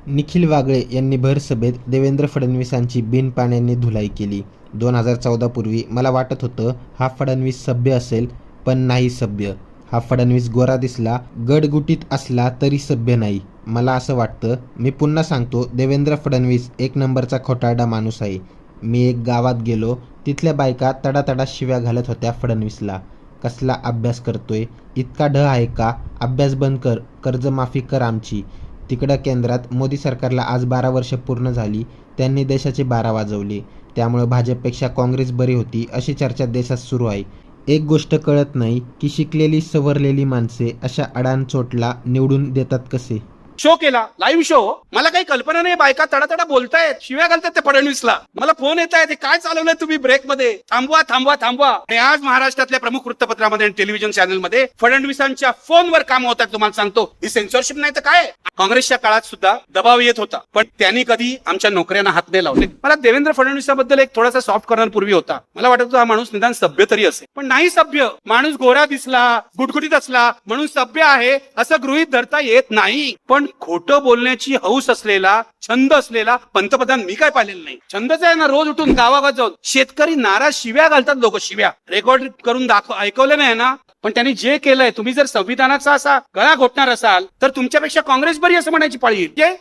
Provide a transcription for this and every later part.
निखिल वागळे यांनी भरसभेत देवेंद्र फडणवीसांची बिनपाण्याने धुलाई केली. 2014 पूर्वी मला वाटत होतं हा फडणवीस सभ्य असेल, पण नाही सभ्य. हा फडणवीस गोरा दिसला, गडगुटीत असला तरी सभ्य नाही. मला असं वाटतं. मी पुन्हा सांगतो, देवेंद्र फडणवीस एक नंबरचा खोटारडा माणूस आहे. मी एक गावात गेलो, तिथल्या बायका तडातडा शिव्या घालत होत्या फडणवीसला. कसला अभ्यास करतोय, इतका ढ आहे का, अभ्यास बंद कर, कर्जमाफी कर आमची. तिकडं केंद्रात मोदी सरकारला आज 12 वर्ष पूर्ण झाली. त्यांनी देशाचे 12 वाजवले. त्यामुळे भाजपपेक्षा काँग्रेस बरी होती अशी चर्चा देशात सुरू आहे. एक गोष्ट कळत नाही की शिकलेली सवरलेली माणसे अशा अडाणचोटला निवडून देतात कसे. शो केला, लाईव्ह शो. मला काही कल्पना नाही, बायका तडातडा बोलतायत, शिव्या घालतायत ते फडणवीसला. मला फोन येत आहे, काय चालवलंय तुम्ही ब्रेक मध्ये, थांबवा थांबवा थांबवा. आणि आज महाराष्ट्रातल्या प्रमुख वृत्तपत्रामध्ये आणि टेलिव्हिजन चॅनलमध्ये फडणवीसांच्या फोनवर काम होतात. तुम्हाला सांगतो, ही सेन्सॉरशिप नाही तर काय. काँग्रेसच्या काळात सुद्धा दबाव येत होता, पण त्यांनी कधी आमच्या नोकऱ्यांना हात नाही लावले. मला देवेंद्र फडणवीसाबद्दल एक थोडासा सॉफ्ट कॉर्नर पूर्वी होता. मला वाटत होता हा माणूस निदान सभ्य तरी असेल, पण नाही सभ्य. माणूस गोरा दिसला, गुटगुटीत असला म्हणून सभ्य आहे असं गृहीत धरता येत नाही. पण खोटं बोलण्याची हौस असलेला, छंद असलेला पंतप्रधान मी काय पाहिलेलं नाही. छंदच आहे ना, रोज उठून गावागावात जाऊन शेतकरी नाराज शिव्या घालतात. लोक शिव्या रेकॉर्ड करून ऐकवले नाही ना. पण त्यांनी जे केलंय, तुम्ही जर संविधानाचा असा गळा घोटणार असाल तर तुमच्यापेक्षा काँग्रेस बरी असं म्हणायची पाळी येईल.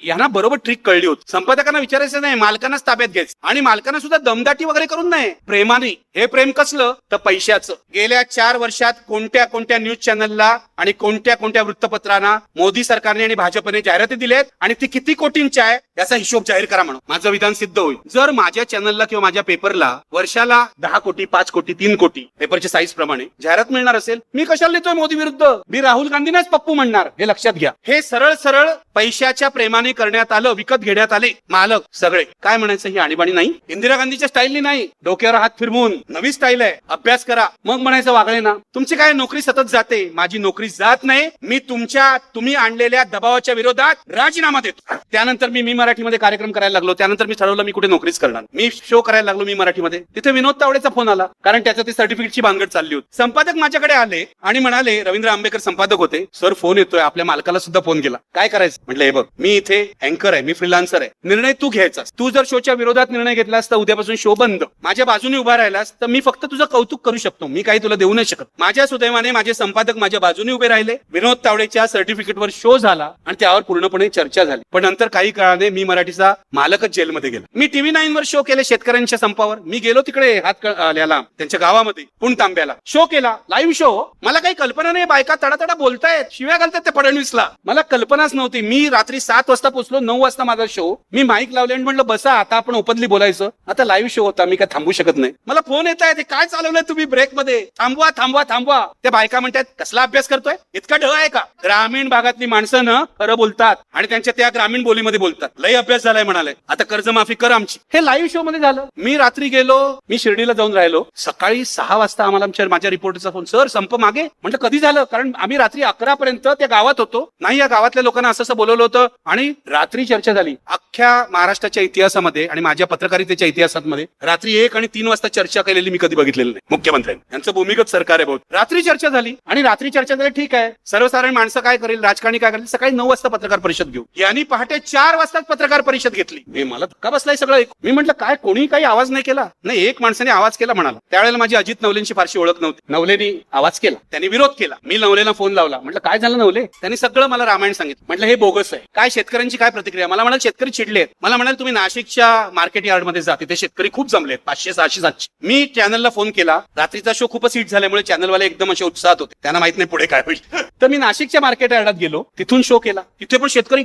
यांना बरोबर ट्रिक कळली होती. संपादकांना विचारायचं नाही, मालकांनाच ताब्यात घ्यायचं. आणि मालकांना सुद्धा दमदाटी वगैरे करून नाही, प्रेमाने. हे प्रेम कसलं तर पैशाचं. गेल्या 4 वर्षात कोणत्या कोणत्या न्यूज चॅनलला आणि कोणत्या कोणत्या वृत्तपत्रांना मोदी सरकारने आणि भाजपने जाहिराती दिलेत आणि ती किती कोटींच्या आहे याचा हिशोब जाहीर करा म्हणून. माझं विधान सिद्ध होईल. जर माझ्या चॅनलला किंवा माझ्या पेपरला वर्षाला 10 कोटी, 5 कोटी, 3 कोटी पेपरच्या साईज प्रमाणे जाहिरात मिळणार असेल, मी कशाला लिहितोय मोदी विरुद्ध. मी राहुल गांधींनाच पप्पू म्हणणार, हे लक्षात घ्या. हे सरळ सरळ पैशाच्या प्रेमाने करण्यात आलं, विकत घेण्यात आले मालक सगळे. काय म्हणायचं, ही आणीबाणी नाही. इंदिरा गांधीच्या स्टाईलनी नाही, डोक्यावर हात फिरवून. नवी स्टाईल आहे, अभ्यास करा मग म्हणायचं वागळे ना. तुमची काय नोकरी सतत जाते, माझी नोकरी जात नाही. मी तुम्ही आणलेल्या दबावाच्या विरोधात राजीनामा देतो. त्यानंतर मी मराठीमध्ये कार्यक्रम करायला लागलो. त्यानंतर मी ठरवलं मी कुठे नोकरीच करणार. मी शो करायला लागलो मी मराठीमध्ये. तिथे विनोद तावडेचा फोन आला, कारण त्याचं ते सर्टिफिकेटची भानगड चालली होती. संपादक माझ्याकडे आले आणि म्हणाले, रवींद्र आंबेकर संपादक होते, सर फोन येतोय. आपल्या मालकाला सुद्धा फोन केला, काय करायचं. म्हटलं, हे बघ, मी इथे अँकर आहे, मी फ्रीलान्सर आहे. निर्णय तू घ्यायचा. तू जर शोच्या विरोधात निर्णय घेतलास तर उद्यापासून शो बंद. माझ्या बाजूने उभा राहिलास तर मी फक्त तुझं कौतुक करू शकतो, मी काही तुला देऊ नाही शकत. माझ्या सुदैवाने माझे संपादक माझ्या बाजूने उभे राहिले. विनोद तावडेच्या सर्टिफिकेटवर शो झाला आणि त्यावर पूर्णपणे चर्चा झाली. पण नंतर काही काळाने मी मराठीचा मालकच जेलमध्ये गेला. मी TV 9 वर शो केले शेतकऱ्यांच्या संपावर. मी गेलो तिकडे हातकळ्याला, त्यांच्या गावामध्ये पुणतांब्याला शो केला, लाईव्ह शो. मला काही कल्पना नाही, बायका तडातडा बोलतायत, शिव्या घालतात ते फडणवीसला. मला कल्पनाच नव्हती. मी रात्री 7 वाजता पोहोचलो, 9 वाजता माझा शो. मी माईक लावले आणि म्हटलं, बसा आता आपण ओपनली बोलायचं. आता लाईव्ह शो होता, मी काय थांबू शकत नाही. मला फोन येत आहे, काय चालवलंय तुम्ही ब्रेक मध्ये, थांबवा थांबवा थांबवा. त्या बायका म्हणतात, कसला अभ्यास करतोय, इतका ढ आहे का. ग्रामीण भागातली माणसं ना खरं बोलतात आणि त्यांच्या त्या ग्रामीण बोलीमध्ये बोलतात. लय अभ्यास झालाय म्हणाले, आता कर्जमाफी कर आमची. हे लाईव्ह शो मध्ये झालं. मी रात्री गेलो, मी शिर्डीला जाऊन राहिलो. सकाळी 6 वाजता आम्हाला माझ्या रिपोर्टरचा फोन, सर संप मागे. म्हटलं कधी झालं, कारण आम्ही रात्री 11 पर्यंत त्या गावात होतो. नाही, या गावातल्या लोकांना असं बोलवलं होतं आणि रात्री चर्चा झाली. अख्ख्या महाराष्ट्राच्या इतिहासामध्ये आणि माझ्या पत्रकारितेच्या इतिहासामध्ये रात्री 1 आणि 3 वाजता चर्चा केलेली मी कधी बघितलेली नाही. मुख्यमंत्र्यांनी, यांचं भूमिगत सरकार आहे बहुत. रात्री चर्चा झाली आणि रात्री चर्चा झाली, ठीक आहे, सर्वसाधारण माणसं काय करेल, राजकारणी काय करेल. सकाळी 9 वाजता पत्रकार परिषद घेऊ. यांनी पहाटे 4 वाजता पत्रकार परिषद घेतली. मला धक्का बसलाय सगळं. मी म्हटलं, काय कोणी काही आवाज नाही केला. नाही, एक माणसाने आवाज केला म्हणाला. त्यावेळेला माझी अजित नवलेंची फारशी ओळख नव्हती. नवलेनी आवाज केला, त्यांनी विरोध केला. मी नवलेला फोन लावला, म्हटलं काय झालं नवले. त्यांनी सगळं मला रामायण सांगितलं. म्हटलं हे बोगस आहे. काय शेतकऱ्यांची काय प्रतिक्रिया. मला म्हणाल शेतकरी चिडले आहेत. मला म्हणाल तुम्ही नाशिकच्या मार्केट यार्ड मध्ये जा, तिथे शेतकरी खूप जमलेत, 500, 600, 700. मी चॅनलला फोन केला. रात्रीचा शो खूपच हिट झाल्यामुळे चॅनलवाले एकदम असे उत्साहात होते, त्यांना माहित नाही पुढे काय होईल. तर मी नाशिकच्या मार्केट यार्डात गेलो, तिथून शो केला. तिथे पण शेतकरी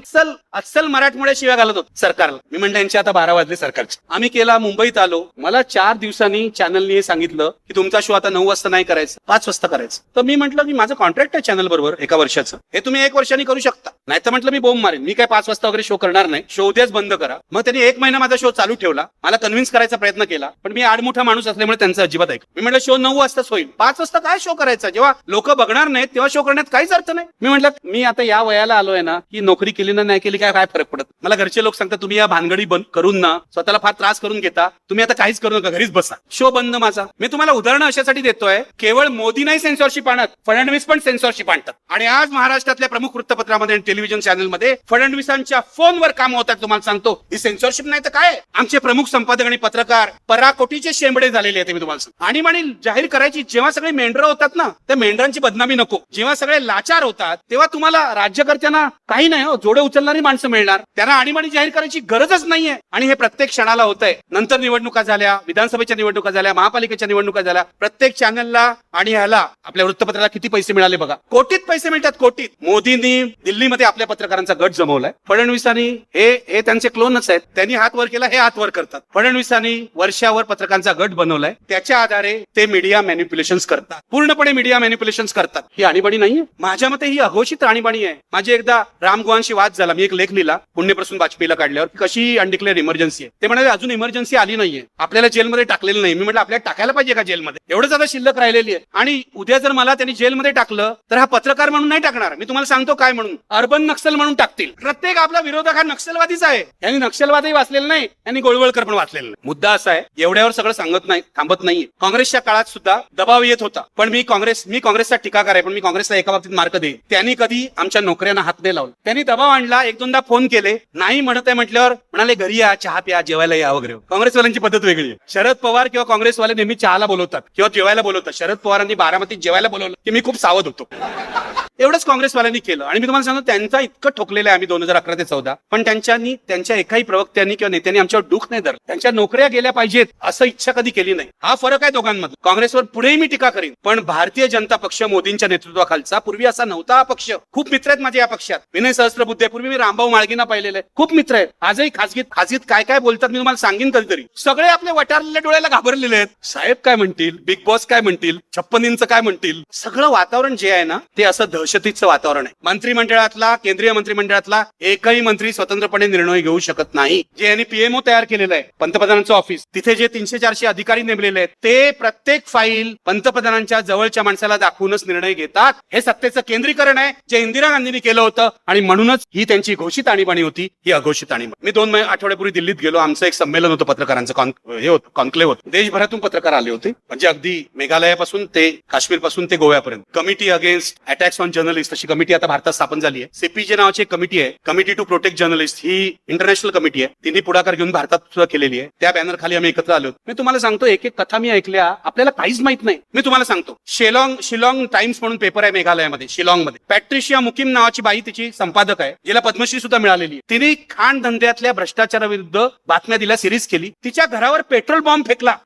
अस्सल मराठमोळ्या शिव्या घालत होते सरकारला. मी म्हटलं यांचे आता 12 वाजले सरकारचे. आम्ही केला, मुंबईत आलो. मला 4 दिवसांनी चॅनलने हे सांगितलं की तुमचा शो आता 9 वाजता नाही करायचा, 5 वाजता करायचं. तर मी म्हटलं की माझं कॉन्ट्रॅक्ट आहे चॅनल बरोबर 1 वर्षाचं, हे तुम्ही 1 वर्षांनी करू शकता. नाही तर म्हटलं मी बोंब मारेन, मी काय 5 वाजता वगैरे शो करणार नाही, शो उद्याच बंद करा. मग त्यांनी 1 महिना माझा शो चालू ठेवला. मला कन्व्हिन्स करायचा प्रयत्न केला, पण मी आडमुठा माणूस असल्यामुळे त्यांचं अजिबात ऐक. मी म्हटलं शो 9 वाजताच होईल, 5 वाजता काय शो करायचा, जेव्हा लोक बघणार नाहीत तेव्हा शो करण्यात काहीच अर्थ नाही. मी म्हटलं मी आता या वयाला सांगायला आलोय ना की नोकरी केली ना नाही केली काय फरक पडत. मला घरचे लोक सांगतात तुम्ही या भानगडी बंद करून ना स्वतःला फार त्रास करून घेता, तुम्ही आता काहीच करू नका, घरीच बसा, शो बंद माझा. मी तुम्हाला उदाहरणं अशासाठी देतोय, केवळ मोदी नाही सेन्सॉरशिप आणत, फडणवीस पण सेन्सॉरशिप आणतात. आणि आज महाराष्ट्रातल्या प्रमुख वृत्तपत्रामध्ये आणि टेलिव्हिजन चॅनलमध्ये फडणवीसांच्या फोनवर काम होतात. तुम्हाला सांगतो ही सेन्सॉरशिप नाही तर काय. आमचे प्रमुख संपादक आणि पत्रकार पराकोटीचे शेंबडे झालेले आहेत. मी तुम्हाला सांगतो आणि म्हणे जाहीर करायची जेव्हा सगळे मेंढरं होतात ना त्या मेंढरांची बदनामी नको. जेव्हा सगळे लाचार होतात तेव्हा तुम्हाला राज्यकर्त्यांना काही नाही हो, जोडे उचलणारी माणसं मिळणार, त्यांना आणीबाणी जाहीर करायची गरजच नाहीये. आणि हे प्रत्येक क्षणाला होतंय. नंतर निवडणुका झाल्या, विधानसभेच्या निवडणुका झाल्या, महापालिकेच्या निवडणुका झाल्या, प्रत्येक चॅनलला आणि ह्याला आपल्या वृत्तपत्राला किती पैसे मिळाले बघा. कोटीत पैसे मिळतात, कोटीत. मोदींनी दिल्लीमध्ये आपल्या पत्रकारांचा गट जमवलाय. फडणवीसांनी हे त्यांचे क्लोनच आहेत. त्यांनी हात वर केला, हे हात वर करतात. फडणवीसांनी वर्षावर पत्रकारांचा गट बनवलाय. त्याच्या आधारे ते मीडिया मॅनिप्युलेशन करतात, पूर्णपणे मीडिया मॅनिप्युलेशन करतात. ही आणीबाणी नाहीये माझ्या मते, ही अघोषित आणीबाणी आहे. माझे एकदा रामगोवांशी वाद झाला. मी एक लेख लिहिला पुण्यप्रसून वाजपेयीला काढल्यावर, कशी अनडिक्लेअर इमर्जन्सी आहे. ते म्हणाले अजून इमर्जन्सी आली नाहीये, आपल्याला जेलमध्ये टाकलेलं नाही. मी म्हटलं आपल्याला टाकायला पाहिजे का जेलमध्ये, एवढंच आता शिल्लक राहिलेली आहे. आणि उद्या जर मला त्यांनी जेलमध्ये टाकलं तर हा पत्रकार म्हणून नाही टाकणार. मी तुम्हाला सांगतो काय म्हणून, अर्बन नक्सल म्हणून टाकतील. प्रत्येक आपला विरोधक हा नक्षलवादीच आहे. यांनी नक्षलवादही वाचलेलं नाही, यांनी गोळवळकर पण वाचलेलं नाही. मुद्दा असा आहे, एवढ्यावर सगळं सांगत नाही, थांबत नाहीये. काँग्रेसच्या काळात सुद्धा दबाव येत होता, पण मी काँग्रेसचा टीकाकार आहे, पण मी काँग्रेसला एका बाबतीत मार्क देईन. त्यांनी कधी आमच्या नोकऱ्यांना हात नाही लावला. त्यांनी दबाव आणला, एक दोनदा फोन केले, नाही म्हणत आहे म्हटल्यावर म्हणाले घरी या, चहा प्या, जेवायला या वगैरे. काँग्रेसवाल्यांची पद्धत वेगळी आहे. शरद पवार किंवा काँग्रेसवाले नेहमी चहाला बोलवतात किंवा जेवायला बोलवतात. शरद पवारांनी बारामतीत जेवायला बोलवलं की मी खूप सावध होतो. एवढंच काँग्रेसवाल्यांनी केलं. आणि मी तुम्हाला सांगतो त्यांचा इतकं ठोकलेलं आहे आम्ही 2011 ते 2014, पण त्यांच्या एकाही प्रवक्त्यांनी किंवा नेत्यांनी आमच्यावर दुःख नाही धरलं. त्यांच्या नोकऱ्या गेल्या पाहिजेत असं इच्छा कधी केली नाही. हा फरक आहे दोघांमध्ये. काँग्रेसवर पुढेही मी टीका करीन, पण भारतीय जनता पक्ष मोदींच्या नेतृत्वाखालचा पूर्वी असा नव्हता हा पक्ष. खूप मित्र आहेत माझे या पक्षात. विनय सहस्त्रबुद्धे, पूर्वी मी रामभाऊ माळगींना पाहिलेलं आहे, खूप मित्र आहेत. आजही खाजगीत काय बोलतात मी तुम्हाला सांगेन कधीतरी. सगळे आपले वटारलेल्या डोळ्याला घाबरलेले आहेत. साहेब काय म्हणतील, बिग बॉस काय म्हणतील, 56 इंच काय म्हणतील. सगळं वातावरण जे आहे ना ते असं दहशतीचं वातावरण आहे. मंत्रिमंडळातला, केंद्रीय मंत्रिमंडळातला एकही मंत्री स्वतंत्रपणे निर्णय घेऊ शकत नाही. जे यांनी पीएमओ तयार केलेलं आहे, पंतप्रधानांचं ऑफिस, तिथे जे 300-400 अधिकारी नेमलेले आहेत ते प्रत्येक फाईल पंतप्रधानांच्या जवळच्या माणसाला दाखवूनच निर्णय घेतात. हे सत्तेचं केंद्रीकरण आहे जे इंदिरा गांधींनी केलं होतं. आणि म्हणूनच ही त्यांची घोषित आणीबाणी होती, ही अघोषित आणीबाणी. मी 2 आठवड्यापूर्वी दिल्लीत गेलो. आमचं एक संमेलन होतं पत्रकारांचं, कॉन्क्लेव्ह होतं. देशभरातून पत्रकार आले होते, म्हणजे अगदी मेघालयापासून ते काश्मीरपासून ते गोव्यापर्यंत. Committee against attacks on journalist अशी कमिटी आता भारतात स्थापन झाली आहे. सीपीजे नावाची एक कमिटी आहे, कमिटी टू प्रोटेक्ट जर्नलिस्ट. ही इंटरनॅशनल कमिटी आहे, तिने पुढाकार घेऊन भारतात सुद्धा केलेली आहे. त्या बॅनर खाली आम्ही एकत्र आलो. मी तुम्हाला सांगतो एक कथा मी ऐकल्या, आपल्याला काहीच माहित नाही. मी तुम्हाला सांगतो, शिलॉंग टाइम्स म्हणून पेपर आहे मेघालयामध्ये, शिलॉंगमध्ये. पॅट्रिशिया मुकिम नावाची बाई तिची संपादक आहे, जिला पद्मश्री सुद्धा मिळालेली आहे. तिने खाण धंद्यातल्या भ्रष्टाचाराविरुद्ध बातम्या दिल्या, सिरीज केली. तिच्या घरावर पेट्रोल बॉम्ब फेकला.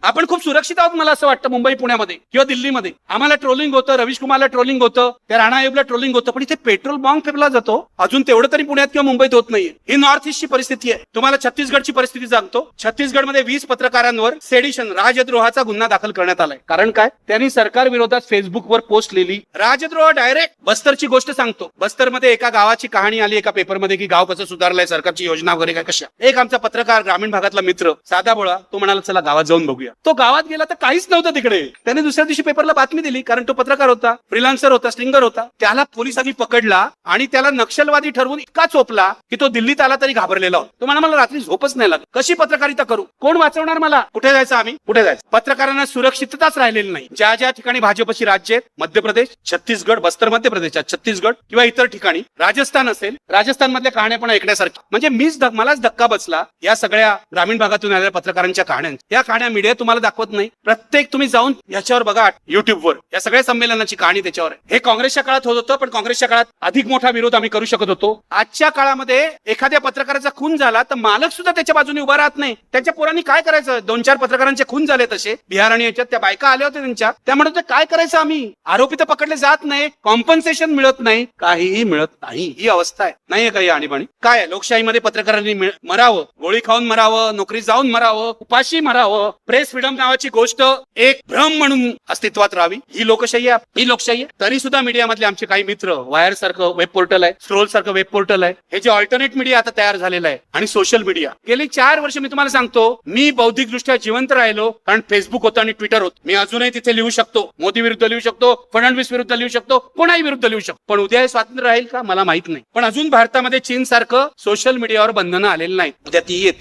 आपण खूप सुरक्षित आहोत मला असं वाटतं मुंबई पुण्यामध्ये किंवा दिल्लीमध्ये. आम्हाला ट्रोलिंग होतं, रवीश कुमारला ट्रोलिंग होतं, त्या राणा आयोगला ट्रोलिंग होतं, पण इथे पेट्रोल बॉम्ब फेकला जातो. अजून तेवढं तरी पुण्यात किंवा मुंबईत होत नाहीये. ही नॉर्थ ईस्टची परिस्थिती आहे. तुम्हाला छत्तीसगडची परिस्थिती सांगतो. छत्तीसगडमध्ये 20 पत्रकारांवर सेडिशन, राजद्रोहाचा गुन्हा दाखल करण्यात आलाय. कारण काय, त्यांनी सरकार विरोधात फेसबुकवर पोस्ट लिहिली. राजद्रोह डायरेक्ट. बस्तरची गोष्ट सांगतो. बस्तरमध्ये एका गावाची कहाणी आली एका पेपरमध्ये की गाव कसं सुधारलंय, सरकारची योजना वगैरे काय कशा. एक आमचा पत्रकार, ग्रामीण भागातला मित्र, साधा बोळा, तो म्हणाला चला गावात जाऊन बघूया. तो गावात गेला तर काहीच नव्हतं तिकडे. त्याने दुसऱ्या दिवशी पेपरला बातमी दिली, कारण तो पत्रकार होता, फ्रीलान्सर होता, स्ट्रिंगर होता. त्याला पोलिसांनी पकडला आणि त्याला नक्षलवादी ठरवून इतका चोपला की तो दिल्लीत आला तरी घाबरलेला होता. तो म्हणा मला रात्री झोपच नाही लागत, कशी पत्रकारिता करू, कोण वाचवणार मला, कुठे जायचं आम्ही, कुठे जायचं. पत्रकारांना सुरक्षितताच राहिलेली नाही. ज्या ठिकाणी भाजपची राज्य आहेत, मध्य प्रदेश, छत्तीसगड, बस्तर मध्य प्रदेशात, छत्तीसगड किंवा इतर ठिकाणी, राजस्थान असेल, राजस्थान मधल्या कहाण्या पण ऐकण्यासारख्या. म्हणजे मलाच धक्का बसला या सगळ्या ग्रामीण भागातून आलेल्या पत्रकारांच्या कहाण्यांच्या. या कहाण्या मीडिया तुम्हाला दाखवत नाही. प्रत्येक तुम्ही जाऊन याच्यावर बघा, युट्यूबवर या सगळ्या संमेलनाची कहाणी त्याच्यावर आहे. हे काँग्रेसच्या काळात होत होतं, पण काँग्रेसच्या काळात अधिक मोठा विरोध आम्ही करू शकत होतो. आजच्या काळामध्ये एखाद्या पत्रकाराचा खून झाला तर मालक सुद्धा त्याच्या बाजूने उभा राहत नाही. त्याच्या पोरांनी काय करायचं. 2-4 पत्रकारांचे खून झाले तसे बिहार आणि याच्यात. त्या बायका आल्या होत्या त्या म्हणत काय करायचं आम्ही. आरोपी तर पकडले जात नाही, कॉम्पन्सेशन मिळत नाही, काहीही मिळत नाही. ही अवस्था आहे. नाहीये काही आणीबाणी. काय आहे, लोकशाहीमध्ये पत्रकारांनी मरावं, गोळी खाऊन मरावं, नोकरी जाऊन मरावं, उपाशी मरावं, प्रेस फ्रीडम नावाची गोष्ट एक भ्रम म्हणून अस्तित्वात राहावी. ही लोकशाही आहे. तरी तरी सुद्धा मीडियामधले आमचे काही मित्र वायर सारखं वेब पोर्टल आहे, स्क्रोल सारखं वेब पोर्टल आहे, हे जे ऑल्टरनेट मीडिया आता तयार झालेलं आहे आणि सोशल मीडिया, गेली 4 वर्ष मी तुम्हाला सांगतो, मी बौद्धिकदृष्ट्या जिवंत राहिलो कारण फेसबुक होतं आणि ट्विटर होतं. मी अजूनही तिथे लिहू शकतो, मोदी विरुद्ध लिहू शकतो, फडणवीस विरुद्ध लिहू शकतो, कोणाही विरुद्ध लिहू शकतो. पण उद्या हे स्वातंत्र्य राहील का मला माहित नाही. पण अजून भारतामध्ये चीन सारखं सोशल मीडियावर बंधनं आलेली नाहीत.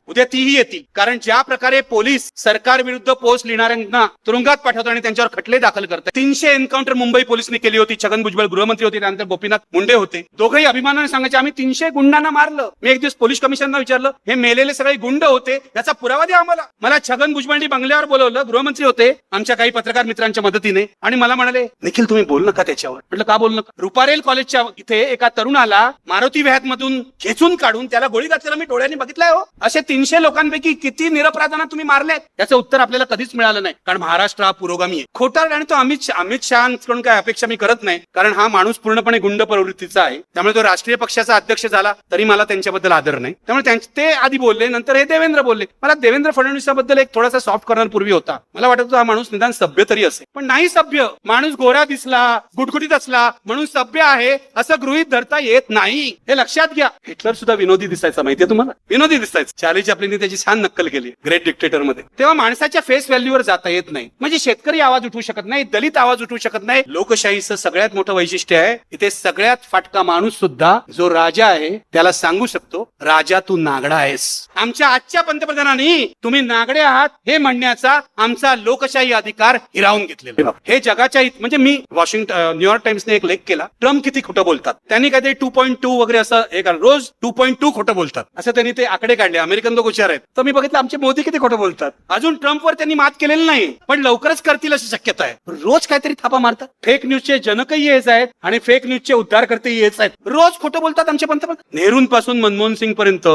उद्या तीही येतील. कारण ज्या प्रकारे पोलीस सरकार विरुद्ध पोस्ट लिहिणाऱ्यांना तुरुंगात पाठवतात आणि त्यांच्यावर खटले दाखल करतात. 300 एन्काउंटर मुंबई पोलिसने केली होती. छगन भुजबळ गृहमंत्री होते, त्यानंतर गोपीनाथ मुंडे होते. दोघंही अभिमानाने सांगायचे आम्ही 300 गुंडांना मारलं. मी एक दिवस पोलीस कमिशनरला विचारलं, हे मेलेले सगळे गुंड होते याचा पुरावा द्या आम्हाला. मला छगन भुजबळनी बंगल्यावर बोलवलं, गृहमंत्री होते, आमच्या काही पत्रकार मित्रांच्या मदतीने, आणि मला म्हणाले निखिल तुम्ही बोल नका त्याच्यावर. म्हटलं का बोल नका? रुपारेल कॉलेजच्या इथे एका तरुणाला मारुती व्याहात मधून खेचून काढून त्याला गोळी घातलेला मी डोळ्यांनी बघितलाय हो. असे 300 लोकांपैकी किती निरपराधांना तुम्ही मारलेत याचं उत्तर आपल्याला कधीच मिळालं नाही. कारण महाराष्ट्र हा पुरोगामी आहे. खोटा, आणि तो अमित शहाकडून काय अपेक्षा मी करत नाही, कारण हा माणूस पूर्णपणे गुंड प्रवृत्तीचा आहे. त्यामुळे तो राष्ट्रीय पक्षाचा अध्यक्ष झाला तरी मला त्यांच्याबद्दल आदर नाही. त्यामुळे ते आधी बोलले, नंतर हे देवेंद्र बोलले. मला देवेंद्र फडणवीसाबद्दल एक थोडासा सॉफ्ट कॉर्नर पूर्वी होता. मला वाटत होता हा माणूस निदान सभ्य तरी असेल, पण नाही सभ्य. माणूस गोरा दिसला, गुटगुटीत असला म्हणून सभ्य आहे असं गृहीत धरता येत नाही. हे लक्षात घ्या. हिटलर सुद्धा विनोदी दिसायचा, माहितीये तुम्हाला? विनोदी दिसायचं. चार्ली चॅप्लिनने त्याची छान नक्कल केली ग्रेट डिक्टेटर मध्ये. तेव्हा माणसाच्या फेस व्हॅल्यूवर जाता येत नाही. म्हणजे शेतकरी आवाज उठवू शकत नाही, दलित आवाज उठवू शकत नाही. लोकशाहीचं सगळ्यात मोठं वैशिष्ट्य आहे, इथे सगळ्यात फाटका माणूस सुद्धा जो राजा आहे त्याला सांगू शकतो, राजा तू नागडा आहेस. आमच्या आजच्या पंतप्रधानांनी तुम्ही नागडे आहात हे म्हणण्याचा आमचा लोकशाही अधिकार हिरावून घेतलेला. हे जगाच्या म्हणजे मी न्यूयॉर्क टाइम्सने एक लेख केला, ट्रम्प किती खोटं बोलतात. त्यांनी काहीतरी 2.2 वगैरे असं एक रोज 2.2 खोटं बोलतात असं त्यांनी ते आकडे काढले. अमेरिकन लोक हुशार आहेत. तर मी बघितलं आमचे मोदी किती खोटं बोलतात. अजून ट्रम्पवर त्यांनी मात केलेली नाही, पण लवकरच करतील अशी शक्यता आहे. रोज काहीतरी थापा मारतात. फेक न्यूजचे जनकही हेच आहेत आणि फेक न्यूजचे उद्धारकर्तेही हेच आहेत. रोज खोटं बोलतात आमचे पंतप्रधान. नेहरूंपासून मनमोहन सिंग पर्यंत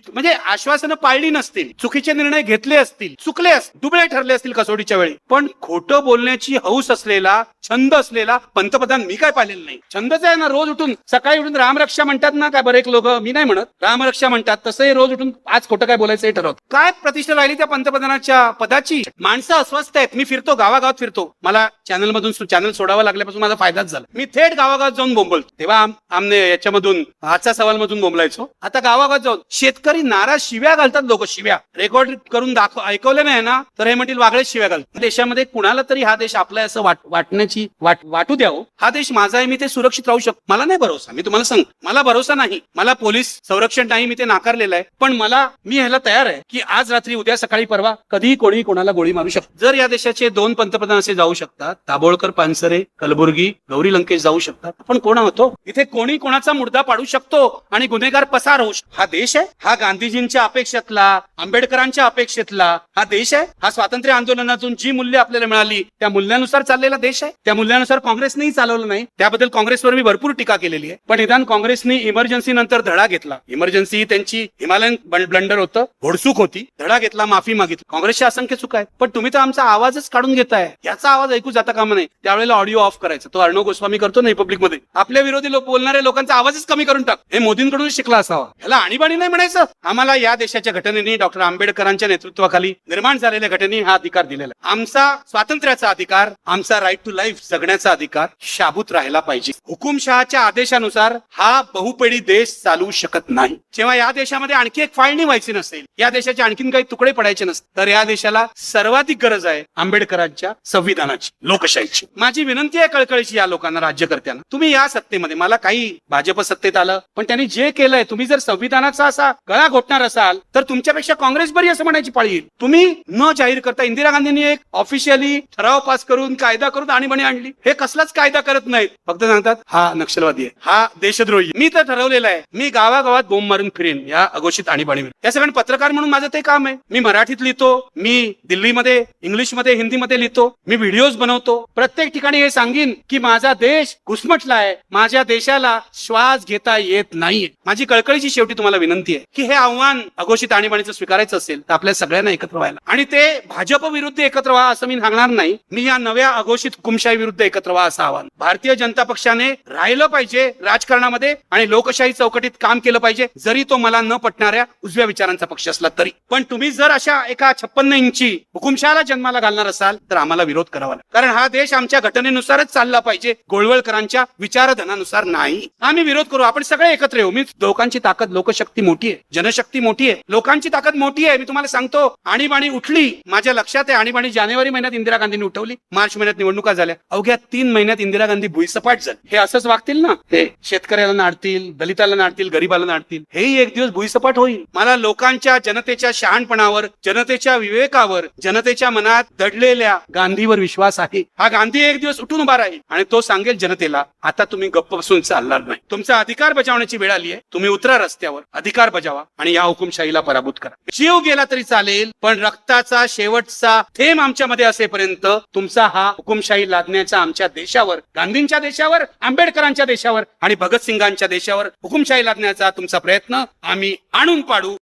म्हणजे आश्वासनं पाळली नसतील, चुकीचे निर्णय घेतले असतील, चुकले असतील, दुबळे ठरले असतील कसोटीच्या वेळी, पण खोटं बोलण्याची हौस असलेला, छंद असलेला पंतप्रधान मी काय पाहिलेलं नाही. छंदच आहे ना. रोज उठून सकाळी उठून रामरक्षा म्हणतात ना काय बरेच लोक, मी नाही म्हणत, रामरक्षा म्हणतात, तसंही रोज उठून आज खोटं काय बोलायचं हे ठरवत. काय प्रतिष्ठा राहिली त्या पंतप्रधानाच्या पदाची. माणसं अस्वस्थ आहेत. मी फिरतो, गावागावात फिरतो. मला चॅनल सोडावं लागल्यापासून माझा फायदाच झाला. मी थेट गावागावात जाऊन बोंबलतो. तेव्हा आमने याच्यामधून आजचा सवाल मधून बोंबलायचो. आता गावागावात जाऊन शेतकरी नाराज, शिव्या घालतात लोक. शिव्या रेकॉर्ड करून ऐकवले नाही ना तर हे म्हणतील वागळेच शिव्या घालतात. देशामध्ये कुणाला तरी हा देश आपला असं वाटण्याची वाटू द्यावं. हा देश माझा आहे, मी ते सुरक्षित राहू शकतो. मला नाही भरोसा. मी तुम्हाला सांग, मला भरोसा नाही. मला पोलीस संरक्षण नाही, मी ते नाकारलेलं आहे. पण मी ह्याला तयार आहे की आज रात्री, उद्या सकाळी, परवा कधीही कोणी कोणाला गोळी मारू शकतो. जर या देशाचे 2 पंतप्रधान असे जाऊ शकतात, दाभोळकर, पानसरे, कलबुर्गी, गौरी लंकेश जाऊ शकतात, आपण कोण होतो? इथे कोणी कोणाचा मुर्दा पाडू शकतो आणि गुन्हेगार पसार होऊ शकतो. हा देश आहे. हा गांधीजींच्या अपेक्षेतला, आंबेडकरांच्या अपेक्षेतला हा देश आहे. हा स्वातंत्र्य आंदोलनातून जी मूल्य आपल्याला मिळाली त्या मूल्यानुसार चाललेला देश आहे. त्या मूल्यानुसार काँग्रेसनेही चालवलं नाही. त्याबद्दल काँग्रेसवर मी भरपूर टीका केलेली आहे. पण निदान काँग्रेसने इमर्जन्सी नंतर धडा घेतला. इमर्जन्सी त्यांची हिमालयन ब्लंडर होतं, घोडचूक होती. धडा घेतला, माफी मागितली. काँग्रेसच्या असंख्य चुका आहेत, पण तुम्ही तर आमचा आवाजच काढून घेताय. याचा आवाज ऐकू जाता कामा नाही. त्यावेळेला ऑडिओ ऑफ करायचा. तो अर्णव गोस्वामी करतो ना रिपब्लिक मध्ये. आपल्या विरोधी बोलणाऱ्या लोकांचा आवाजच कमी करून टाक. हे मोदींकडून शिकला असावा. ह्याला आणीबाणी नाही म्हणायचं. आम्हाला या देशाच्या घटनेने, डॉक्टर आंबेडकरांच्या नेतृत्वाखाली निर्माण झालेल्या घटनेने हा अधिकार दिलेला. आमचा स्वातंत्र्याचा अधिकार, आमचा राईट टू लाईफ जगण्याचा अधिकार शाबूत राहायला पाहिजे. हुकुमशहाच्या आदेशानुसार हा बहुपेडी देश चालू शकत नाही. जेव्हा या देशामध्ये आणखी एक फाळणी व्हायची नसेल, या देशाचे आणखीन काही तुकडे पडायचे नसतील, तर या देशाला सर्वाधिक गरज आहे आंबेडकरांच्या संविधानाची, लोकशाहीची. माझी विनंती आहे कळकळीची या लोकांना, राज्यकर्त्यांना, तुम्ही या सत्तेमध्ये, मला काही भाजप सत्तेत आलं, पण त्यांनी जे केलंय, तुम्ही जर संविधानाचा असा गळा घोटणार असाल तर तुमच्यापेक्षा काँग्रेस बरी असं म्हणायची पाळी येईल. तुम्ही न जाहीर करता इंदिरा गांधींनी एक ऑफिशियली ठराव पास करून, कायदा करून आणीबाणी आणली. हे कसलाच कायदा करत नाहीत. फक्त सांगतात हा नक्षलवादी आहे, हा देशद्रोही. मी तर ठरवलेलं आहे, मी गावागावात बोंब मारून फिरेन या अघोषित आणीबाणी. या सगळ्या पत्रकार म्हणून माझं ते काम आहे. मी मराठीत लिहितो, मी दिल्लीमध्ये, इंग्लिशमध्ये, हिंदीमध्ये लिहितो, मी व्हिडिओज बनवतो. प्रत्येक ठिकाणी हे सांगीन की माझा देश घुसमटला आहे, माझ्या देशाला श्वास घेता येत नाहीये. माझी कळकळीची शेवटी तुम्हाला विनंती आहे की हे आव्हान अघोषित आणीबाणीचं स्वीकारायचं असेल तर आपल्या सगळ्यांना एकत्र व्हायला, आणि ते भाजप विरुद्ध एकत्र व्हा असं मी सांगणार नाही. मी या नव्या अघोषित हुकुमशाही विरुद्ध एकत्र व्हा असं आव्हान. भारतीय जनता पक्षाने राहिलं पाहिजे राजकारणामध्ये आणि लोकशाही चौकटीत काम केलं पाहिजे, जरी तो मला न पटणाऱ्या उजव्या विचारांचा पक्ष असला तरी. पण तुम्ही जर अशा एका 56 इंची हुकुमशहाला जन्माला घालणार असाल तर आम्हाला विरोध करावा लागेल. कारण हा देश आमच्या घटनेनुसारच चालला पाहिजे, गोळवळकरांच्या विचारधनानुसार नाही. आम्ही विरोध करू, आपण सगळे एकत्र येऊ. मी लोकांची ताकद, लोकशक्ती मोठी आहे, जनशक्ती मोठी आहे, लोकांची ताकद मोठी आहे. मी तुम्हाला सांगतो, आणीबाणी उठली. माझ्या लक्षात आहे, आणीबाणी जानेवारी महिन्यात इंदिरा गांधींनी उठवली, मार्च महिन्यात निवडणुका झाल्या. अवघ्या 3 महिन्यात इंदिरा गांधी भुईसपाट झाली. हे असंच वागतील ना, हे शेतकऱ्याला नाडतील, दलिताला नाडतील, गरीबाला नाडतील. हेही एक दिवस भुईसपाट होईल. मला लोकांच्या, जनतेच्या शहाणपणावर, जनतेच्या विवेकावर, जनतेच्या मनात दडलेल्या गांधीवर विश्वास आहे. हा गांधी एक दिवस उठून उभा राहील आणि तो सांगेल जनतेला, आता तुम्ही गप्प बसून चालणार नाही. तुमचा अधिकार बजावण्याची वेळ आली आहे. तुम्ही उतरा रस्त्यावर, अधिकार बजावा आणि या हुकुमशाहीला पराभूत करा. जीव गेला तरी चालेल, पण रक्ताचा शेवटचा थेंब आमच्यामध्ये असेपर्यंत तुमचा हा हुकुमशाही लादण्याचा आमच्या देशावर, गांधींच्या देशावर, आंबेडकरांच्या देशावर आणि भगतसिंगांच्या देशावर हुकुमशाही लादण्याचा तुमचा प्रयत्न आम्ही आणून पाडू.